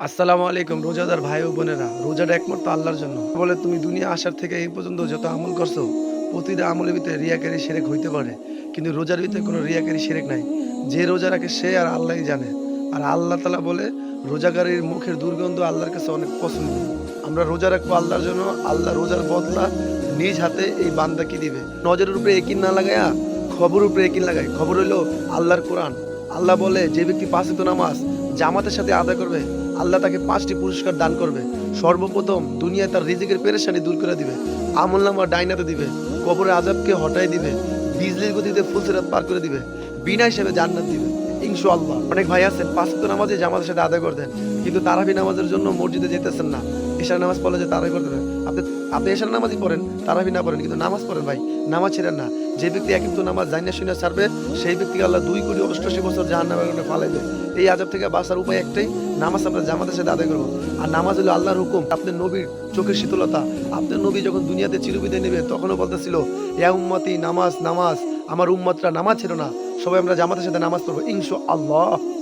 আসসালামু আলাইকুম রোজাদার ভাই ও বোনেরা। রোজাটা একমাত্র আল্লাহর জন্য। বলে তুমি দুনিয়া আসার থেকে এই পর্যন্ত যত আমল করছো, প্রতিটা আমলের ভিতরে রিয়াকারি শিরক হইতে পারে, কিন্তু রোজার ভিতরে কোনো রিয়াকারি শিরক নাই। যে রোজা রাখে সে আর আল্লাহই জানে। আর আল্লাহ তাআলা বলে রোজাকারীর মুখের দুর্গন্ধ আল্লাহর কাছে অনেক পছন্দ। আমরা রোজা রাখবো আল্লাহর জন্য, আল্লাহ রোজার বদলা নিজ হাতে এই বান্দাকে দিবে। নজরের উপরে একিন না লাগায়া খবর উপরে একিন লাগায়। খবর হইলো আল্লাহর কোরআন। আল্লাহ বলে যে ব্যক্তি পাঁচ ওয়াক্ত নামাজ জামাতের সাথে আদায় করবে, আল্লাহ তাকে 5টি পুরস্কার দান করবে। সর্বপ্রথম দুনিয়ায় তার রিজিকের পেরেশানি দূর করে দিবে, আমলনামা ডাইনাতে দিবে, কবরের আযাবকে হটাই দিবে, বিজলির গতিতে ফুলসিরাত পার করে দিবে, বিনা হিসেবে জান্নাত দিবে ইনশাআল্লাহ। অনেক ভাই আছেন পাঁচ ওয়াক্ত নামাজে জামাতের সাথে আদায় করতেন, কিন্তু তারাবি নামাজের জন্য মসজিদে যেতেছেন না। এশার নামাজ পড়লে যে তারাবি করতে হবে, আপনি আপনি এশার নামাজই পড়েন, তারাবি না পড়েন, কিন্তু নামাজ পড়েন ভাই, নামাজ ছেড়েন না। যে ব্যক্তি এক ওয়াক্ত নামাজ জানিনা শুনে ছাড়বে, সেই ব্যক্তিকে আল্লাহ 2,88,00,000 বছর জাহান্নামের আগুনে ফালাইবে। এই আযাব থেকে বাঁচার উপায় একটাই, নামাজ আমরা জামাতের সাথে আদায় করবো। আর নামাজ হলো আল্লাহর হুকুম, আপনার নবীর চোখের শীতলতা। আপনার নবী যখন দুনিয়াতে চিরবিদায় নেবে তখনও বলতেছিল, ইয়া উম্মতি নামাজ নামাজ, আমার উম্মতরা নামাজ ছিল না। সবাই আমরা জামাতের সাথে নামাজ পড়বো ইনশাআল্লাহ।